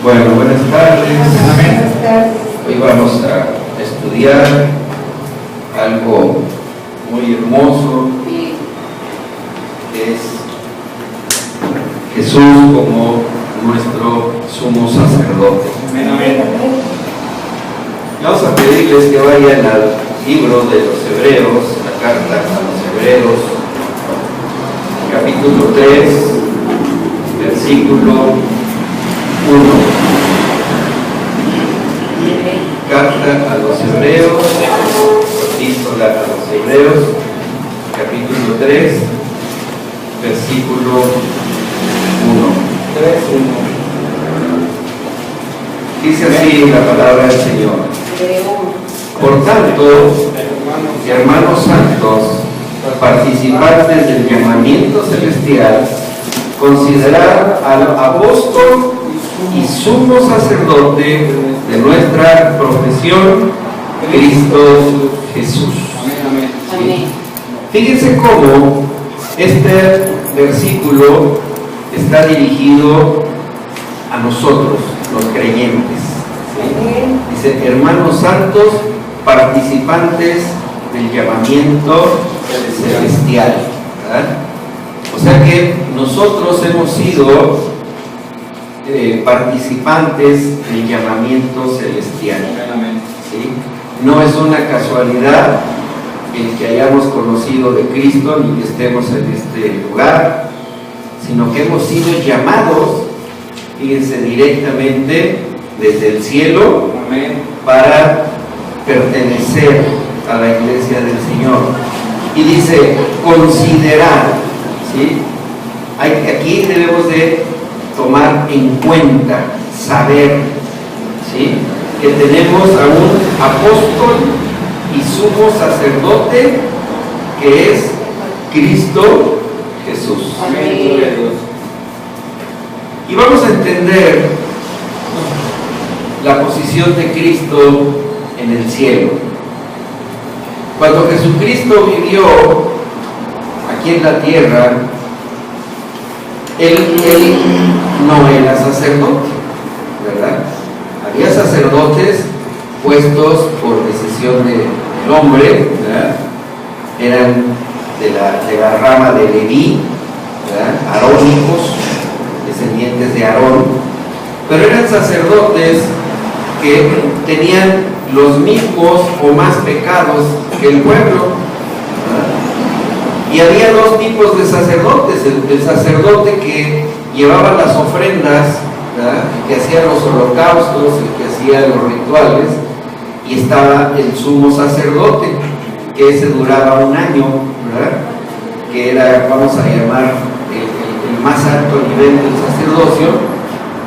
Bueno, buenas tardes. Buenas tardes. Hoy vamos a estudiar algo muy hermoso, que es Jesús como nuestro sumo sacerdote. Amén. Vamos a pedirles que vayan al libro de los Hebreos, la carta a los Hebreos, capítulo 3, versículo 1. Carta a los Hebreos, epístola a los Hebreos, capítulo 3, versículo 1. 3:1. Dice así la palabra del Señor. Por tanto, hermanos santos, participantes del llamamiento celestial, considerar al apóstol y sumo sacerdote de nuestra profesión, Cristo Jesús. ¿Sí? Fíjense cómo este versículo está dirigido a nosotros, los creyentes. ¿Sí? Dice, hermanos santos, participantes del llamamiento celestial. ¿Verdad? O sea que nosotros hemos sido participantes del llamamiento celestial. ¿Sí? No es una casualidad el que hayamos conocido de Cristo ni que estemos en este lugar, sino que hemos sido llamados, fíjense, directamente desde el cielo. Amén. Para pertenecer a la iglesia del Señor. Y dice, considerar, ¿sí? Aquí debemos de tomar en cuenta, saber, ¿sí? Que tenemos a un apóstol y sumo sacerdote que es Cristo Jesús. Amén. Y vamos a entender la posición de Cristo en el cielo. Cuando Jesucristo vivió aquí en la tierra, Él no era sacerdote, ¿verdad? Había sacerdotes puestos por decisión del hombre, ¿verdad? Eran de la rama de Leví, ¿verdad? Arónicos, descendientes de Aarón, pero eran sacerdotes que tenían los mismos o más pecados que el pueblo, ¿verdad? Y había dos tipos de sacerdotes: el sacerdote que llevaba las ofrendas, ¿verdad? Que hacía los holocaustos, el que hacía los rituales, y estaba el sumo sacerdote, que ese duraba un año, ¿verdad? Que era, vamos a llamar, el más alto nivel del sacerdocio,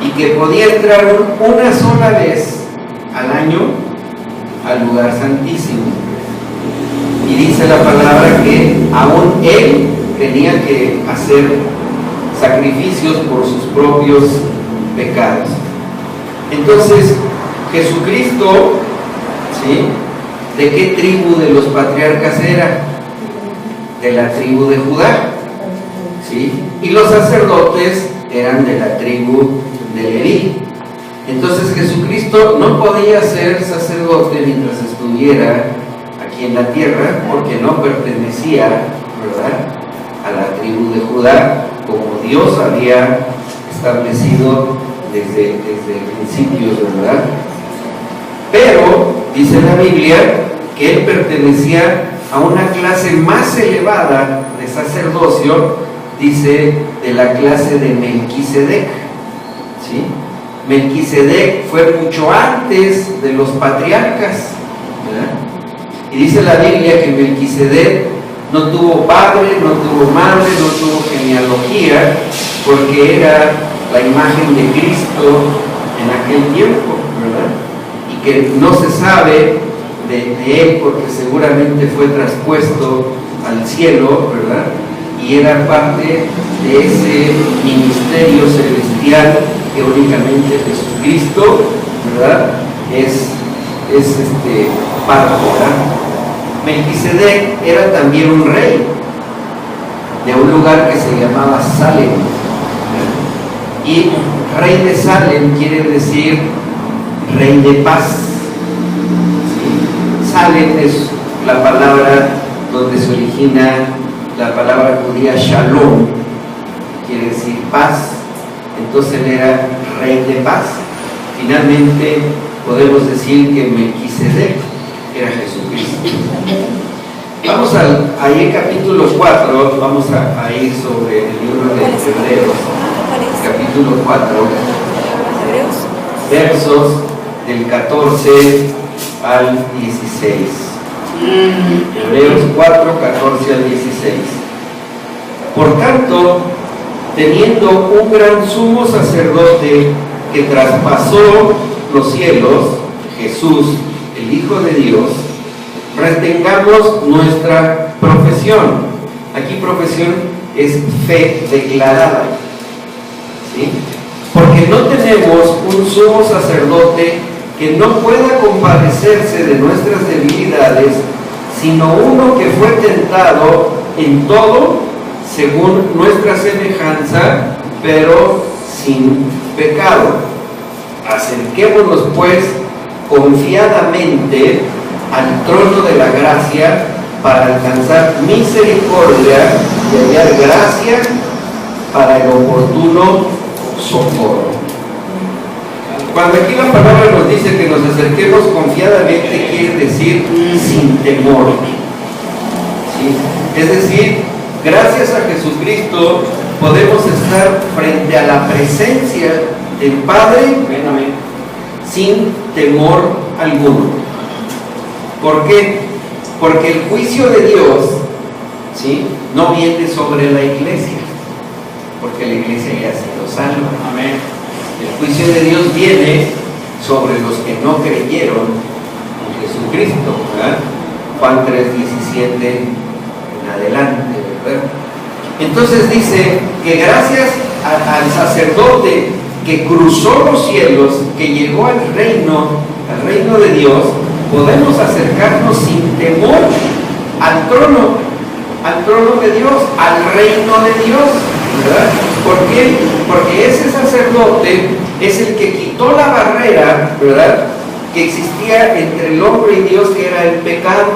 y que podía entrar una sola vez al año al lugar santísimo. Y dice la palabra que aún él tenía que hacer sacrificios por sus propios pecados. Entonces, Jesucristo, ¿sí? ¿De qué tribu de los patriarcas era? De la tribu de Judá, ¿sí? Y los sacerdotes eran de la tribu de Leví. Entonces Jesucristo no podía ser sacerdote mientras estuviera aquí en la tierra, porque no pertenecía, ¿verdad?, a la tribu de Judá, como Dios había establecido desde principios, ¿verdad? Pero dice la Biblia que él pertenecía a una clase más elevada de sacerdocio, dice, de la clase de Melquisedec, ¿sí? Melquisedec fue mucho antes de los patriarcas, ¿verdad? Y dice la Biblia que Melquisedec no tuvo padre, no tuvo madre, no tuvo genealogía, porque era la imagen de Cristo en aquel tiempo, ¿verdad? Y que no se sabe de él porque seguramente fue traspuesto al cielo, ¿verdad? Y era parte de ese ministerio celestial que únicamente Jesucristo, ¿verdad?, es parte, ¿verdad? Melquisedec era también un rey de un lugar que se llamaba Salem, ¿verdad? Y Rey de Salem quiere decir Rey de paz. ¿Sí? Salem es la palabra donde se origina la palabra judía Shalom, quiere decir paz. Entonces él era Rey de paz. Finalmente podemos decir que Melquisedec era Jesucristo. Vamos ahí en capítulo 4, vamos a ir sobre el libro de Hebreos, capítulo 4, versos del 14 al 16. Hebreos 4, 14 al 16. Por tanto, teniendo un gran sumo sacerdote que traspasó los cielos, Jesús, el Hijo de Dios, retengamos nuestra profesión. Aquí profesión es fe declarada, ¿sí? Porque no tenemos un sumo sacerdote que no pueda compadecerse de nuestras debilidades, sino uno que fue tentado en todo según nuestra semejanza, pero sin pecado. Acerquémonos pues confiadamente al trono de la gracia para alcanzar misericordia y hallar gracia para el oportuno socorro. Cuando aquí la palabra nos dice que nos acerquemos confiadamente, quiere decir sin temor. ¿Sí? Es decir, gracias a Jesucristo podemos estar frente a la presencia del Padre sin temor alguno. ¿Por qué? Porque el juicio de Dios, ¿sí?, no viene sobre la iglesia, porque la iglesia ya ha sido salva. Amén. El juicio de Dios viene sobre los que no creyeron en Jesucristo, ¿verdad? Juan 3:17 en adelante, ¿verdad? Entonces dice que gracias al sacerdote que cruzó los cielos, que llegó al reino de Dios, podemos acercarnos sin temor al trono de Dios, al reino de Dios, ¿verdad? ¿Por qué? Porque ese sacerdote es el que quitó la barrera, ¿verdad?, que existía entre el hombre y Dios, que era el pecado.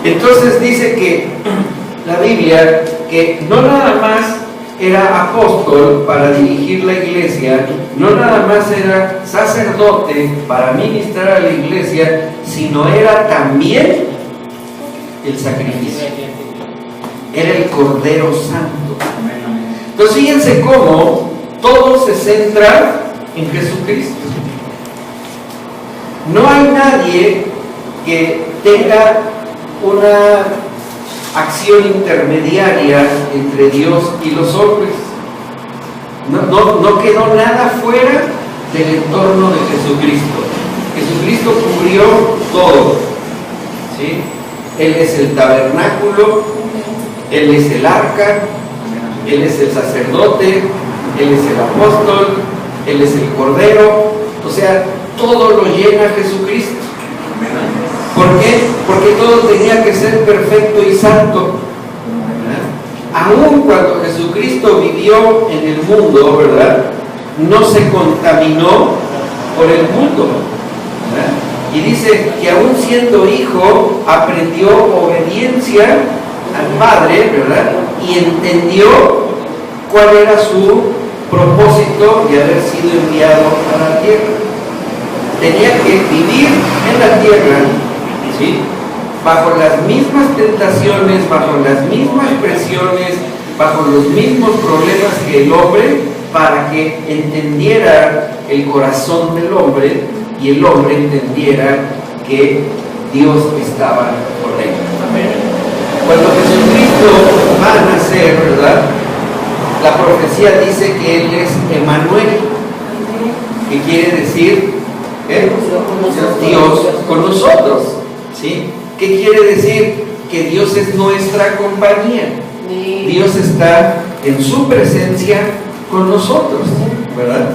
Entonces dice que la Biblia, que no nada más era apóstol para dirigir la iglesia, no nada más era sacerdote para ministrar a la iglesia, sino era también el sacrificio. Era el Cordero Santo. Entonces fíjense cómo todo se centra en Jesucristo. No hay nadie que tenga una acción intermediaria entre Dios y los hombres. No quedó nada fuera del entorno de Jesucristo. Jesucristo cubrió todo, ¿sí? Él es el tabernáculo, Él es el arca, Él es el sacerdote, Él es el apóstol, Él es el cordero. O sea, todo lo llena Jesucristo. ¿Por qué? Porque todo tenía que ser perfecto y santo. Aún cuando Jesucristo vivió en el mundo, ¿verdad?, no se contaminó por el mundo, ¿verdad? Y dice que aún siendo hijo, aprendió obediencia al Padre, ¿verdad?, y entendió cuál era su propósito de haber sido enviado a la tierra. Tenía que vivir en la tierra, ¿sí?, bajo las mismas tentaciones, bajo las mismas presiones, bajo los mismos problemas que el hombre, para que entendiera el corazón del hombre y el hombre entendiera que Dios estaba con él. Amén. Cuando Jesucristo va a nacer, ¿verdad?, la profecía dice que Él es Emmanuel, que quiere decir Dios con nosotros, ¿sí? ¿Qué quiere decir? Que Dios es nuestra compañía. Dios está en su presencia con nosotros, ¿verdad?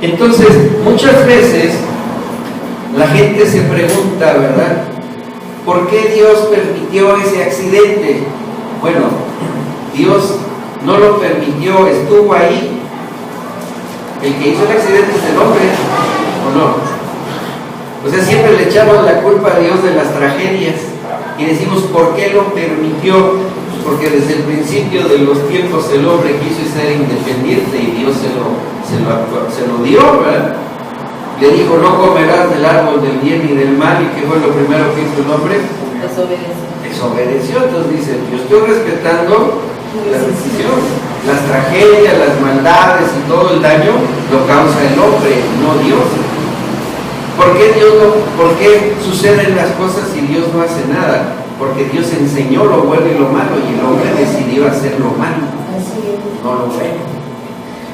Entonces, muchas veces la gente se pregunta, ¿verdad?, ¿por qué Dios permitió ese accidente? Bueno, Dios no lo permitió, estuvo ahí El que hizo el accidente es el hombre, ¿o no? O sea, siempre le echamos la culpa a Dios de las tragedias y decimos, ¿por qué lo permitió? Pues porque desde el principio de los tiempos el hombre quiso ser independiente y Dios se lo dio, ¿verdad? Le dijo, no comerás del árbol del bien y del mal, y ¿qué fue lo primero que hizo el hombre? Desobedeció. Entonces dice, yo estoy respetando la decisión. Las tragedias, las maldades y todo el daño lo causa el hombre, no Dios. ¿Por qué suceden las cosas y Dios no hace nada? Porque Dios enseñó lo bueno y lo malo y el hombre decidió hacer lo malo, no lo bueno.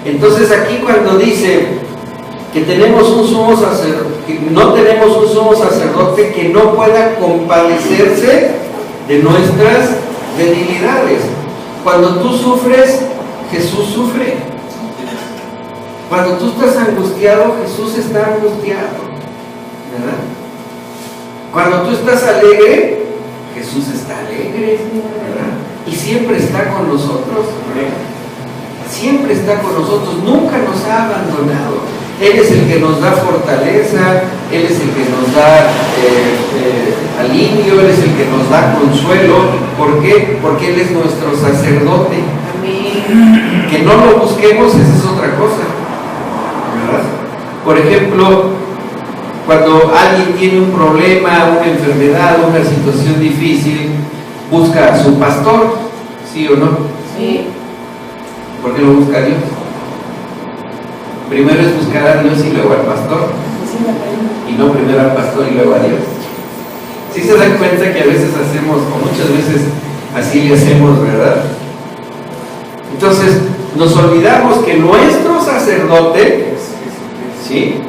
Entonces aquí cuando dice que tenemos un sumo sacerdote, que no tenemos un sumo sacerdote que no pueda compadecerse de nuestras debilidades. Cuando tú sufres, Jesús sufre. Cuando tú estás angustiado, Jesús está angustiado, ¿verdad? Cuando tú estás alegre, Jesús está alegre, ¿verdad? Y siempre está con nosotros, siempre está con nosotros, nunca nos ha abandonado. Él es el que nos da fortaleza, Él es el que nos da alivio, Él es el que nos da consuelo. ¿Por qué? Porque Él es nuestro sacerdote. Amén. Que no lo busquemos, esa es otra cosa, ¿verdad? Por ejemplo, cuando alguien tiene un problema, una enfermedad, una situación difícil, busca a su pastor, ¿sí o no? Sí. ¿Por qué lo busca a Dios? Primero es buscar a Dios y luego al pastor, y no primero al pastor y luego a Dios. ¿Sí se dan cuenta que a veces hacemos, o muchas veces así le hacemos, verdad? Entonces nos olvidamos que nuestro sacerdote, ¿sí?,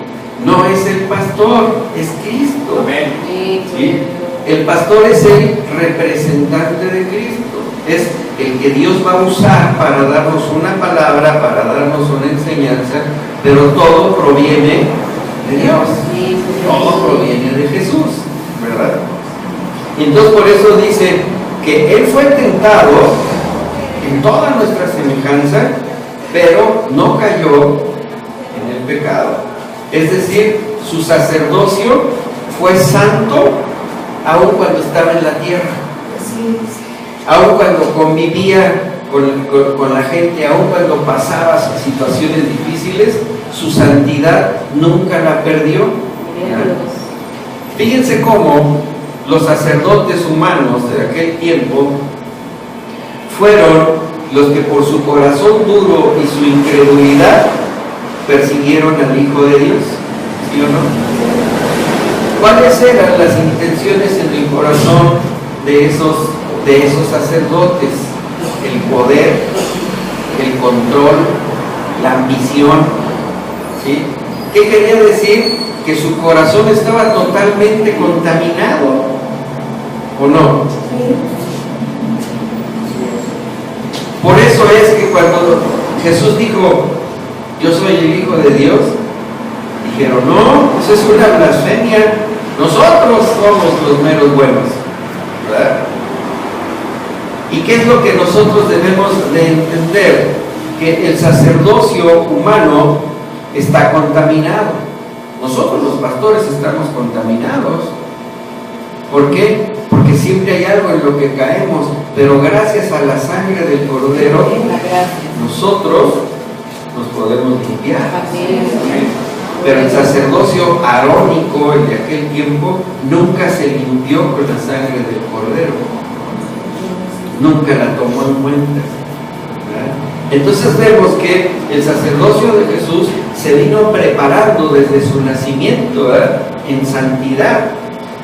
no es el pastor, es Cristo. Amén. ¿Sí? El pastor es el representante de Cristo, es el que Dios va a usar para darnos una palabra, para darnos una enseñanza, pero todo proviene de Dios, todo proviene de Jesús, ¿verdad? Y entonces por eso dice que Él fue tentado en toda nuestra semejanza, pero no cayó en el pecado. Es decir, su sacerdocio fue santo aun cuando estaba en la tierra, aun cuando convivía con la gente, aun cuando pasaba situaciones difíciles, su santidad nunca la perdió. Fíjense cómo los sacerdotes humanos de aquel tiempo fueron los que por su corazón duro y su incredulidad persiguieron al Hijo de Dios, ¿sí o no? ¿Cuáles eran las intenciones en el corazón de esos sacerdotes? El poder, el control, la ambición, ¿sí? ¿Qué quería decir? Que su corazón estaba totalmente contaminado, ¿o no? Por eso es que cuando Jesús dijo, yo soy el Hijo de Dios, dijeron, no, eso es una blasfemia, nosotros somos los meros buenos, ¿verdad? ¿Y qué es lo que nosotros debemos de entender? Que el sacerdocio humano está contaminado. Nosotros los pastores estamos contaminados. ¿Por qué? Porque siempre hay algo en lo que caemos, pero gracias a la sangre del Cordero, nosotros nos podemos limpiar. Pero el sacerdocio arónico, el de aquel tiempo, nunca se limpió con la sangre del Cordero, nunca la tomó en cuenta, ¿verdad? Entonces vemos que el sacerdocio de Jesús se vino preparando desde su nacimiento, ¿verdad?, en santidad.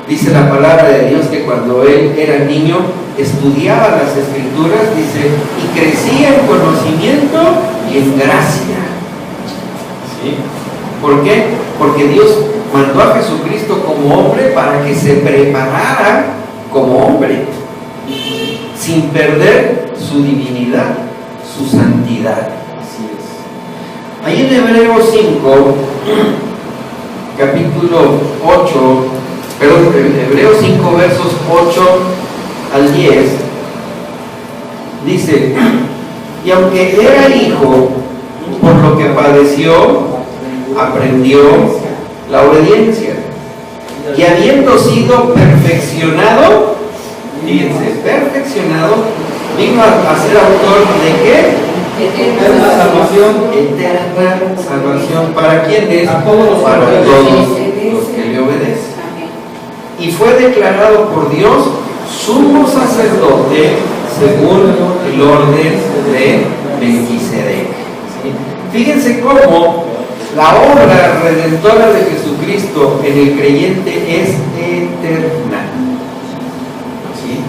Dice la palabra de Dios que cuando él era niño estudiaba las Escrituras, dice, y crecía en conocimiento y en gracia. ¿Sí? ¿Por qué? Porque Dios mandó a Jesucristo como hombre para que se preparara como hombre, sin perder su divinidad, su santidad. Así es. Ahí en Hebreos 5, capítulo 8, perdón, Hebreos 5, versos 8 al 10, dice, y aunque era hijo, por lo que padeció, aprendió la obediencia. Y habiendo sido perfeccionado, fíjense, perfeccionado, vino a ser autor de qué? Eterna salvación. Eterna salvación. ¿Para quiénes? A todos los para que todos obedecen. los que le obedecen. Y fue declarado por Dios sumo sacerdote según el orden de Melquisedec. Fíjense cómo la obra redentora de Jesucristo en el creyente es eterna. ¿Sí?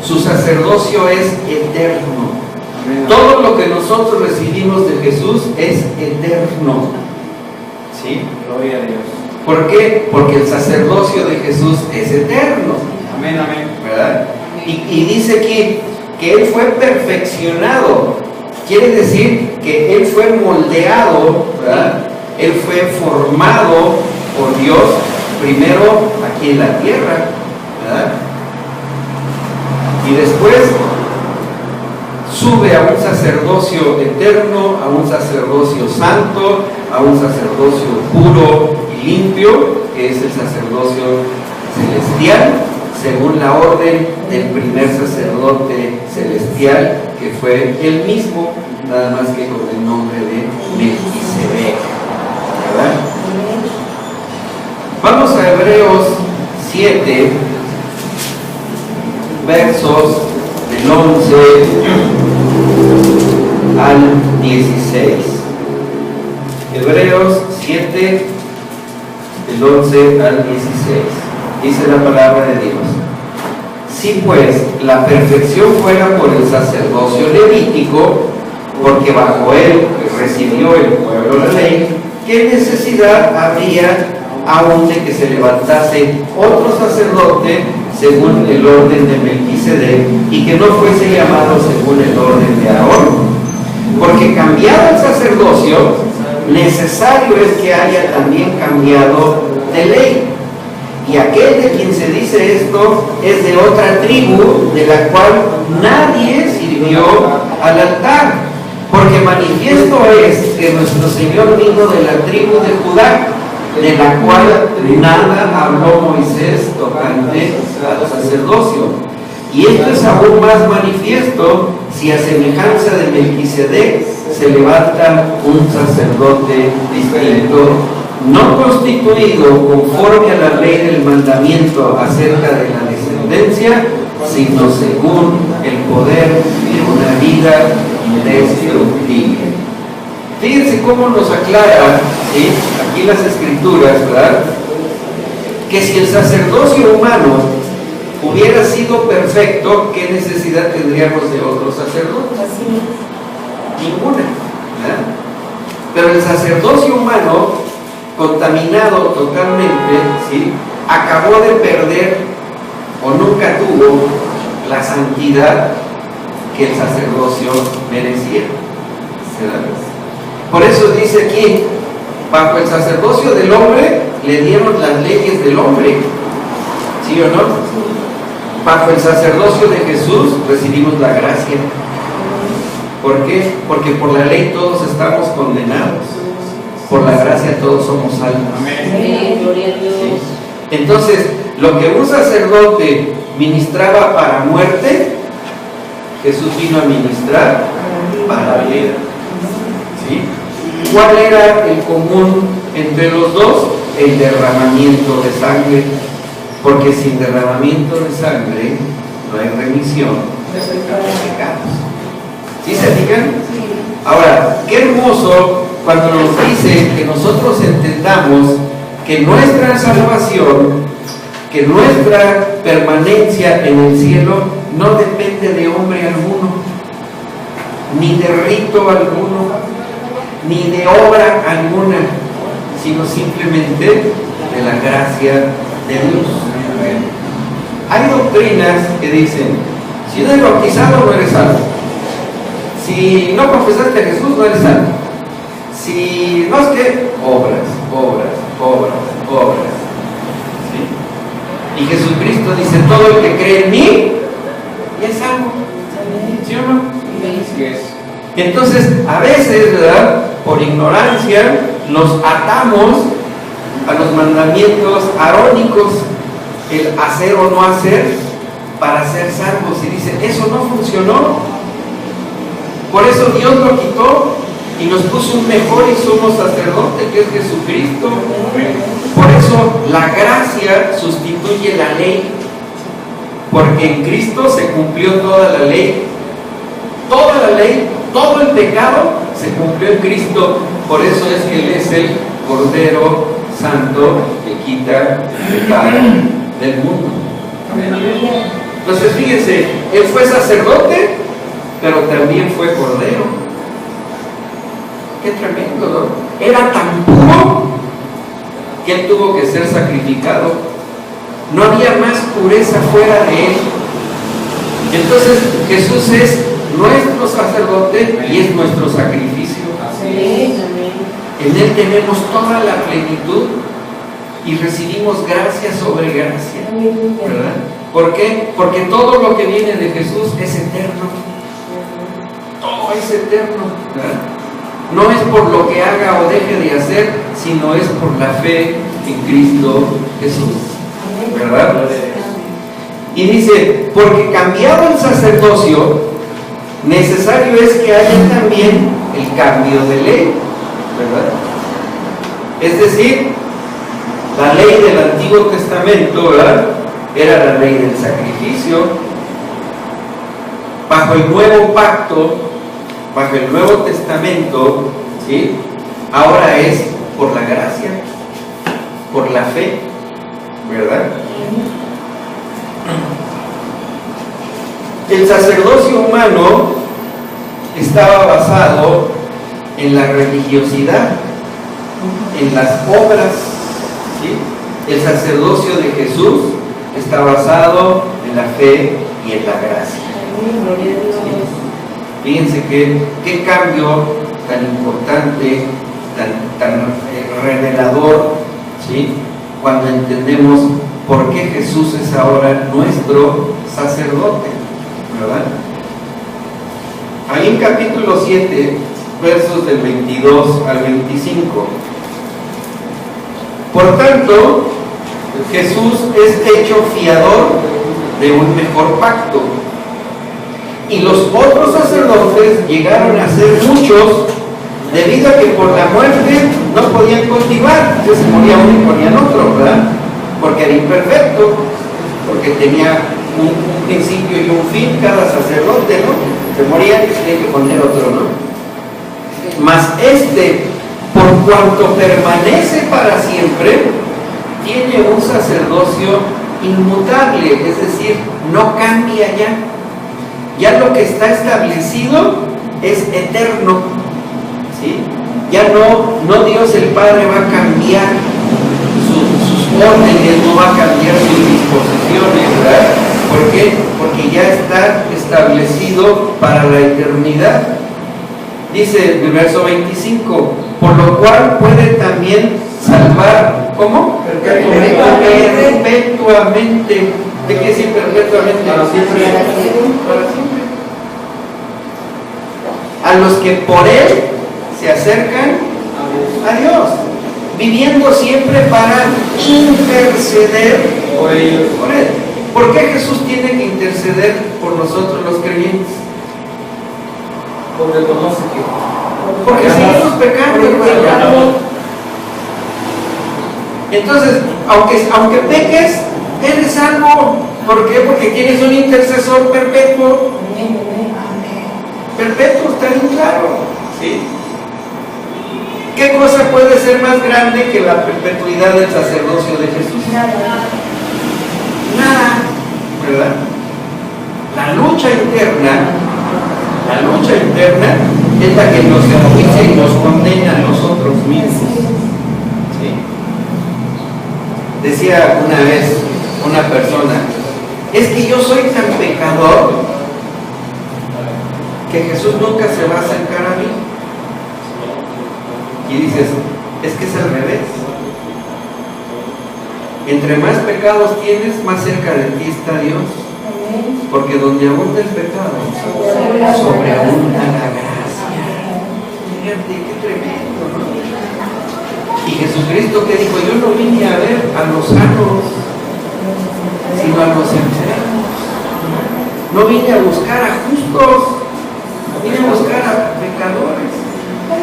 Su sacerdocio es eterno. Todo lo que nosotros recibimos de Jesús es eterno. ¿Sí? Gloria a Dios. ¿Por qué? Porque el sacerdocio de Jesús es eterno. Amén, amén. ¿Verdad? Y dice aquí que Él fue perfeccionado. Quiere decir que Él fue moldeado, ¿verdad? Él fue formado por Dios primero aquí en la tierra, ¿verdad? Y después sube a un sacerdocio eterno, a un sacerdocio santo, a un sacerdocio puro y limpio, que es el sacerdocio celestial, según la orden del primer sacerdote celestial, que fue él mismo, nada más que con el nombre de Melquisedec, ¿verdad? Vamos a Hebreos 7, versos del 11 al 16. Hebreos 7, del 11 al 16. Dice la palabra de Dios: si pues la perfección fuera por el sacerdocio levítico, porque bajo él recibió el pueblo la ley, ¿qué necesidad habría aún de que se levantase otro sacerdote según el orden de Melquisedec y que no fuese llamado según el orden de Aarón? Porque cambiado el sacerdocio, necesario es que haya también cambiado de ley. Y aquel de quien se dice esto es de otra tribu, de la cual nadie sirvió al altar. Porque manifiesto es que nuestro Señor vino de la tribu de Judá, de la cual nada habló Moisés tocante al sacerdocio. Y esto es aún más manifiesto si a semejanza de Melquisedec se levanta un sacerdote distinto, no constituido conforme a la ley del mandamiento acerca de la descendencia, sino según el poder de una vida indestructible. Fíjense cómo nos aclara, ¿sí?, aquí las escrituras, ¿verdad?, que si el sacerdocio humano hubiera sido perfecto, ¿qué necesidad tendríamos de otro sacerdote? Ninguna, ¿verdad? Pero el sacerdocio humano, contaminado totalmente, ¿sí?, acabó de perder o nunca tuvo la santidad que el sacerdocio merecía. Por eso dice aquí, bajo el sacerdocio del hombre le dieron las leyes del hombre, ¿sí o no? Bajo el sacerdocio de Jesús recibimos la gracia. ¿Por qué? Porque por la ley todos estamos condenados, por la gracia todos somos salvos. Amén. Gloria a Dios. ¿Sí? Entonces, lo que un sacerdote ministraba para muerte, Jesús vino a ministrar para vida. ¿Sí? ¿Cuál era el común entre los dos? El derramamiento de sangre, porque sin derramamiento de sangre no hay remisión de pecados. ¿Sí se fijan? Ahora, qué hermoso cuando nos dice que nosotros entendamos que nuestra salvación, que nuestra permanencia en el cielo no depende de hombre alguno, ni de rito alguno, ni de obra alguna, sino simplemente de la gracia de Dios. Hay doctrinas que dicen: si no eres bautizado no eres salvo, si no confesaste a Jesús no eres salvo, si no es que obras. ¿Sí? Y Jesucristo dice: todo el que cree en mí ya es salvo. ¿Sí o no? Así es. Entonces, a veces, ¿verdad?, por ignorancia, nos atamos a los mandamientos arónicos, el hacer o no hacer para ser salvos. Y dice, eso no funcionó. Por eso Dios lo quitó y nos puso un mejor y sumo sacerdote, que es Jesucristo. Por eso la gracia sustituye la ley, porque en Cristo se cumplió toda la ley. Toda la ley, todo el pecado se cumplió en Cristo. Por eso es que Él es el Cordero Santo que quita el pecado del mundo. Entonces fíjense, Él fue sacerdote, pero también fue Cordero. Qué tremendo, ¿no? Era tan puro que Él tuvo que ser sacrificado. No había más pureza fuera de Él. Entonces Jesús es nuestro sacerdote y es nuestro sacrificio. En Él tenemos toda la plenitud y recibimos gracia sobre gracia, ¿verdad? ¿Por qué? Porque todo lo que viene de Jesús es eterno. Todo es eterno, ¿verdad? No es por lo que haga o deje de hacer, sino es por la fe en Cristo Jesús, ¿verdad? Y dice, porque cambiado el sacerdocio, necesario es que haya también el cambio de ley, ¿verdad? Es decir, la ley del Antiguo Testamento, ¿verdad?, era la ley del sacrificio. Bajo el nuevo pacto, bajo el Nuevo Testamento, ¿sí?, ahora es por la gracia, por la fe, ¿verdad? El sacerdocio humano estaba basado en la religiosidad, en las obras, ¿sí? El sacerdocio de Jesús está basado en la fe y en la gracia. ¿Sí? Fíjense qué cambio tan importante, tan revelador, ¿sí?, cuando entendemos por qué Jesús es ahora nuestro sacerdote, ¿verdad? Ahí en capítulo 7, versos del 22 al 25. Por tanto, Jesús es hecho fiador de un mejor pacto. Y los otros sacerdotes llegaron a ser muchos, debido a que por la muerte no podían continuar. Entonces moría uno y ponían otro, ¿verdad? Porque era imperfecto, porque tenía un principio y un fin cada sacerdote, ¿no? Se moría y tenía que poner otro, ¿no? Mas por cuanto permanece para siempre, tiene un sacerdocio inmutable, es decir, no cambia ya. Ya lo que está establecido es eterno, ¿sí? Ya no Dios el Padre va a cambiar sus órdenes, no va a cambiar sus disposiciones, ¿verdad? ¿Por qué? Porque ya está establecido para la eternidad. Dice el verso 25, por lo cual puede también salvar, ¿cómo? Perpetuamente. ¿De qué decir perpetuamente? Para siempre. Para siempre. A los que por Él se acercan a Dios, viviendo siempre para interceder por ellos, por Él. ¿Por qué Jesús tiene que interceder por nosotros los creyentes? Porque conoce que. Porque seguimos pecando, hermano. Entonces, aunque peques, eres salvo. ¿Por qué? Porque tienes un intercesor perpetuo. Perpetuo, está bien claro. ¿Sí? ¿Qué cosa puede ser más grande que la perpetuidad del sacerdocio de Jesús? Nada, ¿verdad? La lucha interna es la que nos enjuicia y nos condena a nosotros mismos. ¿Sí? Decía una vez una persona, es que yo soy tan pecador que Jesús nunca se va a acercar a mí. Y dices, es que es al revés. Entre más pecados tienes, más cerca de ti está Dios. Porque donde abunda el pecado, sobreabunda la gracia. Fíjate, qué tremendo, ¿no? Y Jesucristo que dijo, yo no vine a ver a los sanos, sino a los enfermos. No vine a buscar a justos, vine a buscar a pecadores.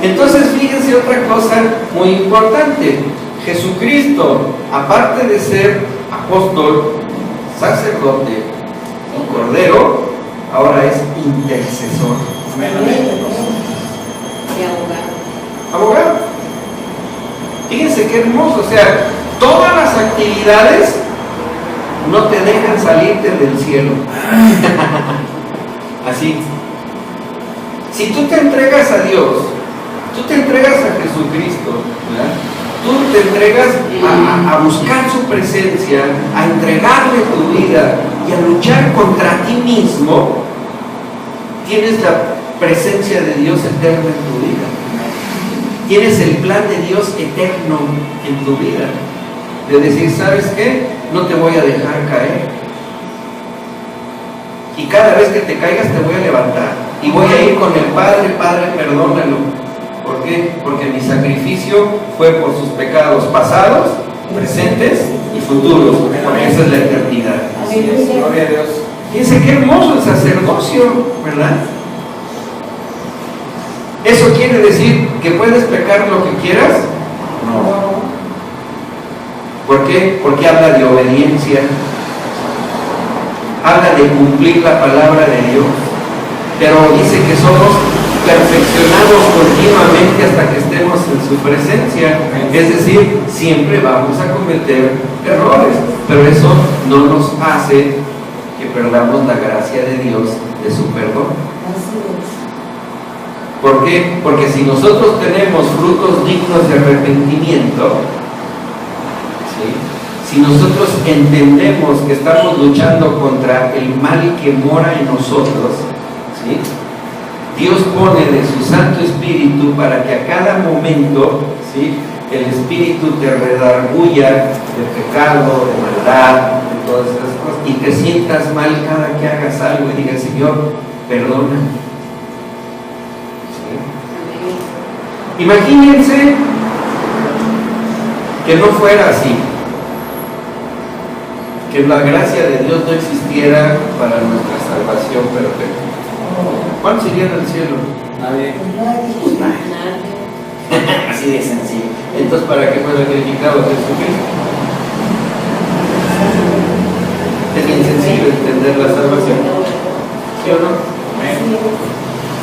Entonces fíjense otra cosa muy importante. Jesucristo, aparte de ser apóstol, sacerdote y cordero, ahora es intercesor. Y Abogado. Fíjense qué hermoso, o sea, todas las actividades no te dejan salirte del cielo. Así. Si tú te entregas a Dios, tú te entregas a Jesucristo, ¿verdad? Tú te entregas a buscar su presencia, a entregarle tu vida y a luchar contra ti mismo, tienes la presencia de Dios eterna en tu vida. Tienes el plan de Dios eterno en tu vida. De decir, ¿sabes qué? No te voy a dejar caer. Y cada vez que te caigas te voy a levantar. Y voy a ir con el Padre, Padre, perdónalo. ¿Por qué? Porque mi sacrificio fue por sus pecados pasados, presentes y futuros. Porque esa es la eternidad. Así es, gloria a Dios. Fíjense qué hermoso el sacerdocio, ¿verdad? ¿Eso quiere decir que puedes pecar lo que quieras? No. ¿Por qué? Porque habla de obediencia, habla de cumplir la palabra de Dios, pero dice que somos perfeccionados continuamente hasta que estemos en su presencia. Es decir, siempre vamos a cometer errores, pero eso no nos hace que perdamos la gracia de Dios, de su perdón. ¿Por qué? Porque si nosotros tenemos frutos dignos de arrepentimiento, ¿sí? Si nosotros entendemos que estamos luchando contra el mal que mora en nosotros, ¿sí? Dios pone de su Santo Espíritu para que a cada momento, ¿sí?, el Espíritu te redarguya de pecado, de maldad, de todas esas cosas, y te sientas mal cada que hagas algo y digas, Señor, perdona. ¿Sí? Imagínense que no fuera así, que la gracia de Dios no existiera para nuestra salvación perfecta. ¿Cuántos irían al cielo? Nadie. Pues nadie. Así de sencillo. Entonces, ¿para qué fue sacrificado Jesucristo? Es bien sencillo entender la salvación. ¿Sí o no?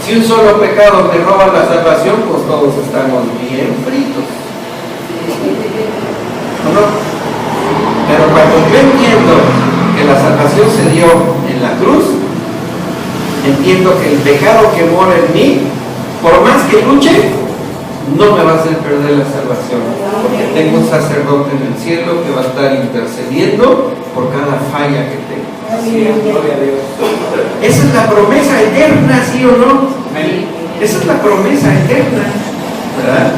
Si un solo pecado te roba la salvación, pues todos estamos bien fritos. ¿O no? Pero cuando yo entiendo que la salvación se dio en la cruz, entiendo que el pecado que mora en mí, por más que luche, no me va a hacer perder la salvación, porque tengo un sacerdote en el cielo que va a estar intercediendo por cada falla que tengo. Así es, gloria a Dios. Esa es la promesa eterna, ¿sí o no? Esa es la promesa eterna, ¿verdad?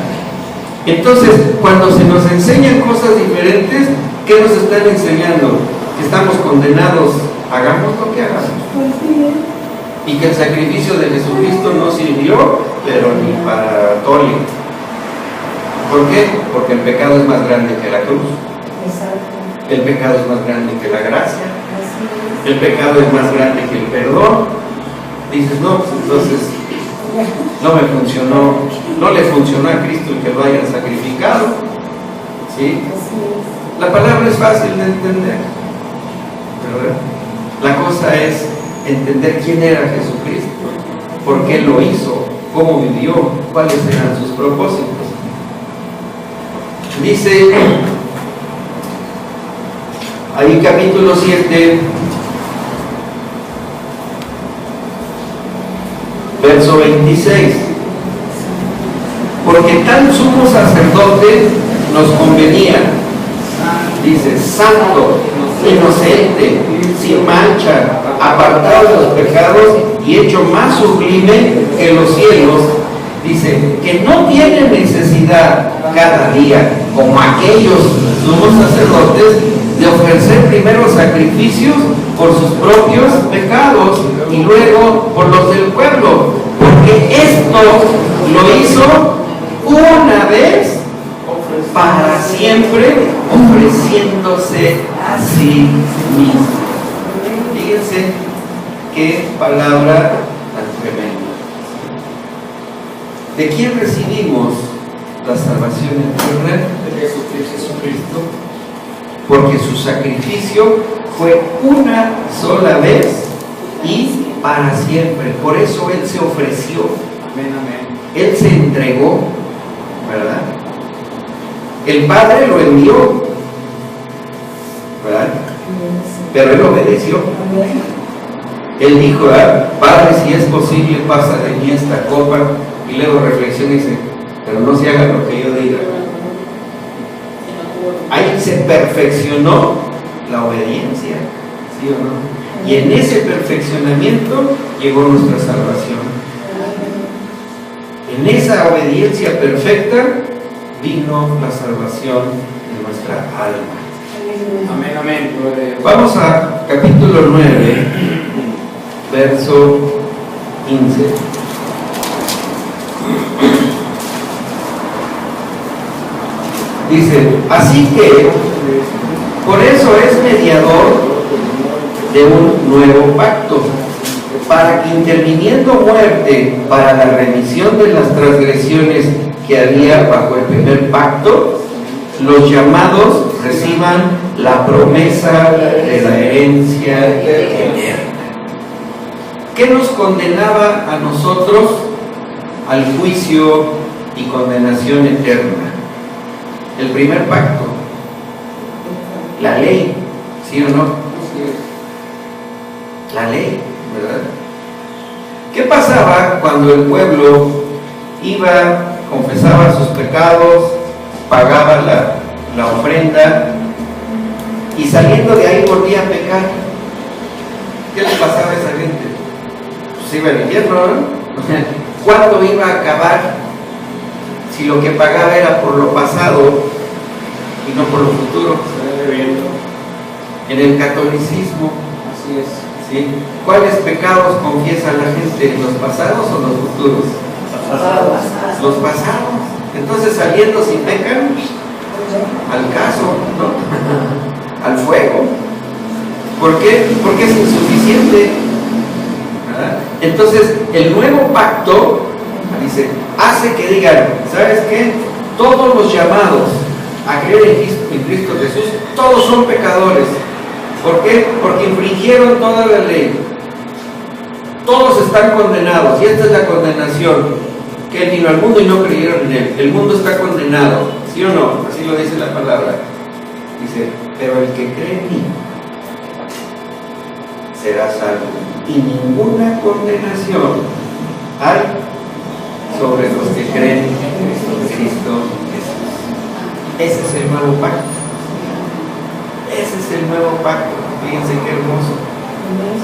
Entonces, cuando se nos enseñan cosas diferentes, ¿qué nos están enseñando? Que estamos condenados, hagamos lo que hagamos. Y que el sacrificio de Jesucristo no sirvió, pero ni para tole. ¿Por qué? Porque el pecado es más grande que la cruz. El pecado es más grande que la gracia. El pecado es más grande que el perdón. Dices, no, pues entonces no me funcionó, no le funcionó a Cristo el que lo hayan sacrificado. ¿Sí? La palabra es fácil de entender, ¿verdad? La cosa es entender quién era Jesucristo, por qué lo hizo, cómo vivió, cuáles eran sus propósitos. Dice ahí capítulo 7, verso 26, porque tal sumo sacerdote nos convenía, dice, santo, inocente, sin mancha, apartado de los pecados y hecho más sublime que los cielos, dice, que no tiene necesidad cada día, como aquellos sumos sacerdotes, de ofrecer primero sacrificios por sus propios pecados y luego por los del pueblo, Porque esto lo hizo una vez para siempre, ofreciéndose a sí mismo. Fíjense qué palabra tan tremenda. ¿De quién recibimos la salvación eterna? De Jesucristo. Porque su sacrificio fue una sola vez y para siempre. Por eso Él se ofreció. Amén, amén. Él se entregó, ¿verdad? El Padre lo envió, ¿verdad? Pero Él obedeció. Él dijo, Padre, si es posible, pasa de mí esta copa. Y luego reflexiona y dice, pero no se haga lo que yo diga. Ahí se perfeccionó la obediencia, ¿sí o no? Y en ese perfeccionamiento llegó nuestra salvación. En esa obediencia perfecta vino la salvación de nuestra alma. Amén, amén. Vamos a capítulo 9, verso 15. Dice, así que por eso es mediador de un nuevo pacto, para que interviniendo muerte para la remisión de las transgresiones que había bajo el primer pacto, los llamados reciban la promesa de la herencia eterna. ¿Qué nos condenaba a nosotros al juicio y condenación eterna? El primer pacto, la ley, ¿sí o no? La ley, ¿verdad? ¿Qué pasaba cuando el pueblo iba, confesaba sus pecados, pagaba la ofrenda y saliendo de ahí volvía a pecar? ¿Qué le pasaba a esa gente? Pues iba al infierno, ¿no? ¿Cuánto iba a acabar si lo que pagaba era por lo pasado y no por lo futuro? En el catolicismo, Así es. ¿sí? ¿Cuáles pecados confiesa la gente? ¿Los pasados o los futuros? Los pasados. Entonces, saliendo si pecan, al caso, ¿no? Al fuego. ¿Por qué? Porque es insuficiente, ¿verdad? Entonces, el nuevo pacto dice, hace que digan, ¿sabes qué? Todos los llamados a creer en Cristo Jesús, todos son pecadores. ¿Por qué? Porque infringieron toda la ley. Todos están condenados, y esta es la condenación, que Él vino al mundo y no creyeron en Él. El mundo está condenado, ¿sí o no? Así lo dice la palabra. Dice, pero el que cree en mí será salvo, y ninguna condenación hay sobre los que creen en Cristo Jesús. Ese es el nuevo pacto. Ese es el nuevo pacto. Fíjense qué hermoso.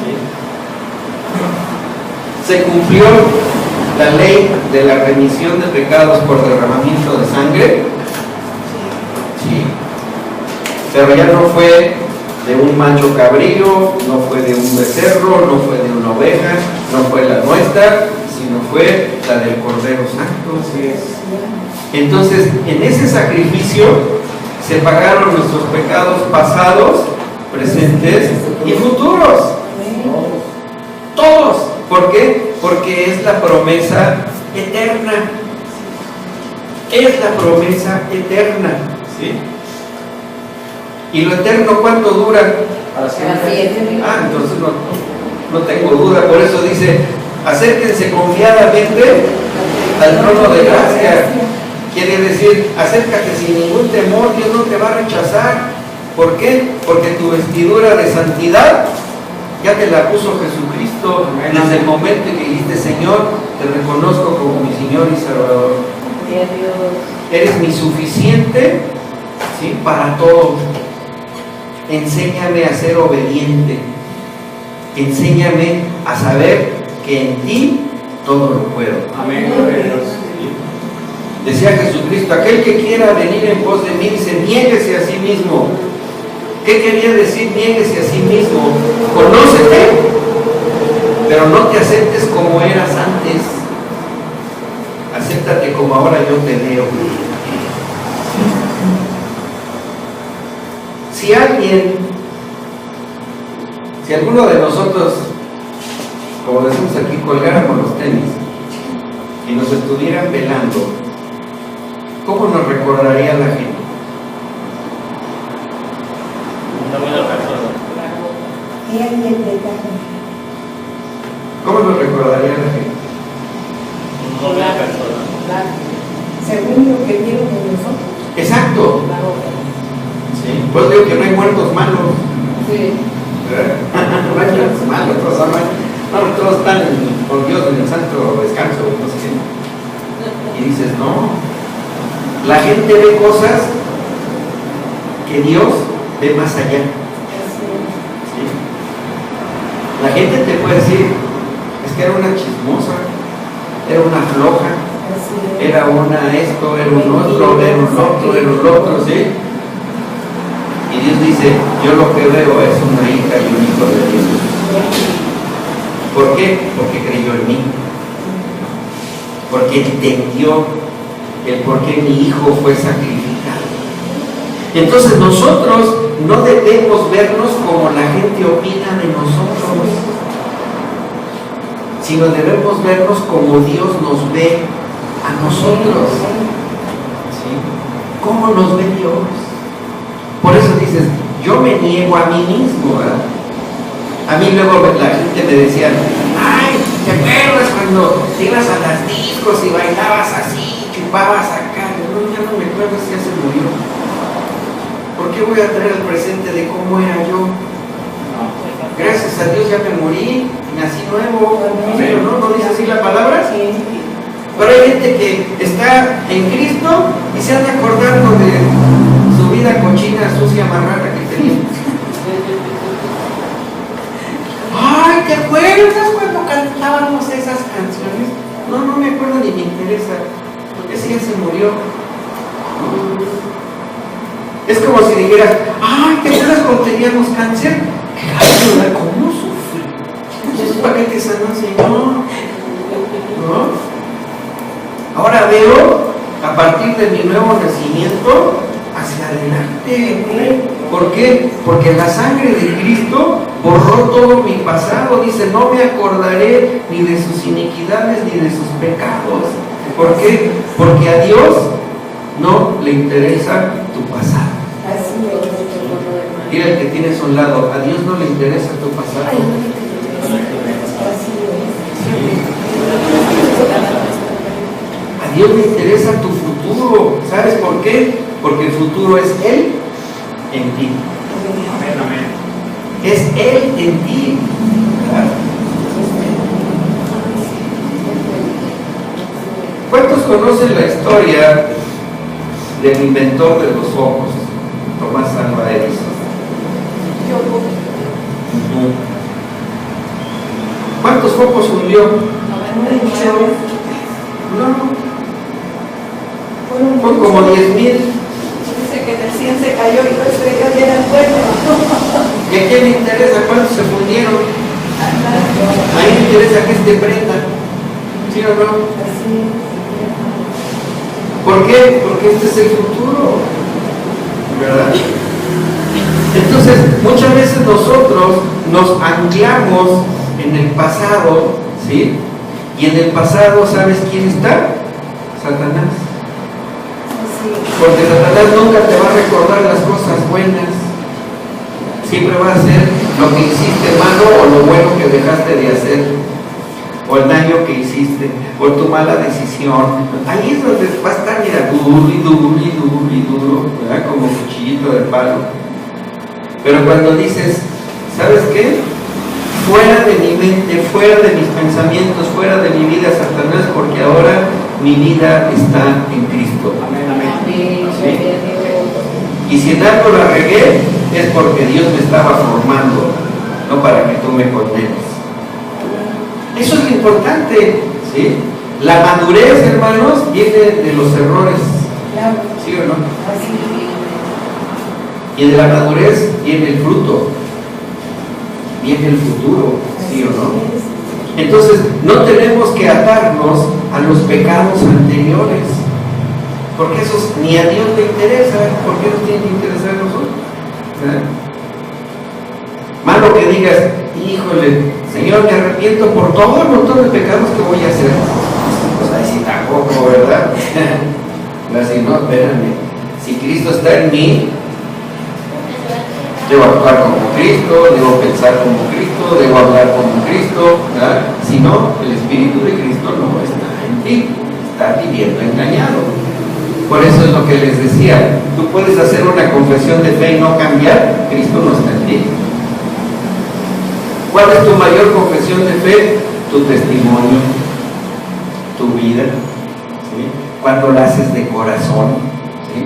¿Sí? Se cumplió la ley de la remisión de pecados por derramamiento de sangre. Sí. Pero ya no fue de un macho cabrío, no fue de un becerro, no fue de una oveja, no fue la nuestra, sino fue la del Cordero Santo. Así es. Entonces, en ese sacrificio se pagaron nuestros pecados pasados, presentes y futuros. Todos. ¿Por qué? Porque es la promesa eterna. Es la promesa eterna. ¿Sí? ¿Y lo eterno cuánto dura? Para siempre. Entonces no tengo duda. Por eso dice, acérquense confiadamente al trono de gracia. Quiere decir, acércate sin ningún temor, Dios no te va a rechazar. ¿Por qué? Porque tu vestidura de santidad ya te la puso Jesucristo desde el momento en que dijiste, Señor, te reconozco como mi Señor y Salvador. Eres mi suficiente, ¿sí? Para todo. Enséñame a ser obediente. Enséñame a saber que en ti todo lo puedo. Amén. Decía Jesucristo, aquel que quiera venir en pos de mí, dice, niéguese a sí mismo. ¿Qué quería decir niéguese a sí mismo? Conócete, pero no te aceptes como eras antes. acéptate como ahora yo te veo. Si alguno de nosotros, como decimos aquí, colgáramos los tenis y nos estuvieran velando, ¿cómo nos recordaría la gente? ¿Cómo nos recordaría la gente? Según lo que vieron con nosotros. Exacto. Sí. Pues digo que no hay muertos malos. Sí. No hay muertos malos, todos aman. No, todos están con Dios en el santo descanso, no sé qué. Y dices, no. La gente ve cosas que Dios ve más allá. ¿Sí? La gente te puede decir, es que era una chismosa, era una floja, era una esto, era un otro, era un otro, era un otro, ¿sí? Y Dios dice, yo lo que veo es una hija y un hijo de Dios. ¿Por qué? Porque creyó en mí. Porque entendió el por qué mi hijo fue sacrificado. Entonces nosotros no debemos vernos como la gente opina de nosotros, sino debemos vernos como Dios nos ve a nosotros. ¿Sí? ¿Cómo nos ve Dios? Por eso dices, yo me niego a mí mismo, ¿verdad? A mí luego la gente me decía, ay, ¿te acuerdas cuando te ibas a las discos y bailabas así, chupabas acá? No, ya no me acuerdo si ya se murió. ¿Por qué voy a traer el presente de cómo era yo? Gracias a Dios ya me morí, nací nuevo. Pero ¿no dice así la palabra? Sí. Pero hay gente que está en Cristo y se anda acordando de su vida cochina, sucia, marrana que tenía. Ay, ¿te acuerdas cuando cantábamos esas canciones? No me acuerdo ni me interesa, porque ese ya se murió. Es como si dijeras, ay, ¿te acuerdas cuando teníamos cáncer? Claro, ¿cómo sufrí? Entonces, ¿para qué te sanó, Señor? ¿No? Ahora veo, a partir de mi nuevo nacimiento, hacia adelante. ¿Por qué? Porque la sangre de Cristo borró todo mi pasado. Dice, no me acordaré ni de sus iniquidades ni de sus pecados. ¿Por qué? Porque a Dios no le interesa tu pasado. Mira el que tienes a un lado, a Dios no le interesa tu pasado. A Dios le interesa tu futuro. ¿Sabes por qué? Porque el futuro es Él en ti. Amén, amén. Es Él en ti. ¿Cuántos conocen la historia del inventor de los focos, Tomás Alva Edison? ¿Cuántos focos hundió? No. Fue como 10,000. Dice que del 100 se cayó y lo estrelló y era el pueblo. ¿Y a quién le interesa cuántos se fundieron? A mí me interesa que este prenda. ¿Sí o no? ¿Por qué? Porque este es el futuro. ¿Verdad? Entonces, muchas veces nosotros nos anclamos en el pasado, ¿sí? Y en el pasado, ¿sabes quién está? Satanás. Porque Satanás nunca te va a recordar las cosas buenas. Siempre va a ser lo que hiciste malo o lo bueno que dejaste de hacer, o el daño que hiciste, o tu mala decisión. Ahí es donde va a estar, mira, duro y duro y duro y duro, ¿verdad? Como cuchillito de palo. Pero cuando dices, ¿sabes qué? Fuera de mi mente, fuera de mis pensamientos, fuera de mi vida, Satanás, porque ahora mi vida está en Cristo. Amén, amén. ¿Sí? Y si en algo la regué, es porque Dios me estaba formando, no para que tú me condenes. Eso es lo importante, ¿sí? La madurez, hermanos, viene de los errores, ¿sí o no? Y de la madurez viene el fruto, viene el futuro, ¿sí o no? Entonces, no tenemos que atarnos a los pecados anteriores, porque esos ni a Dios le interesa. ¿Por qué nos tiene que interesar a nosotros? Malo que digas, híjole, Señor, me arrepiento por todo el montón de pecados que voy a hacer. Pues ahí sí tampoco, ¿verdad? Así, no, espérame. Si Cristo está en mí, debo actuar como Cristo, debo pensar como Cristo, debo hablar como Cristo, ¿verdad? Si no, el Espíritu de Cristo no está en ti, está viviendo engañado. Por eso es lo que les decía, tú puedes hacer una confesión de fe y no cambiar, Cristo no está en ti. ¿Cuál es tu mayor confesión de fe? Tu testimonio, tu vida, ¿sí? Cuando la haces de corazón, ¿sí?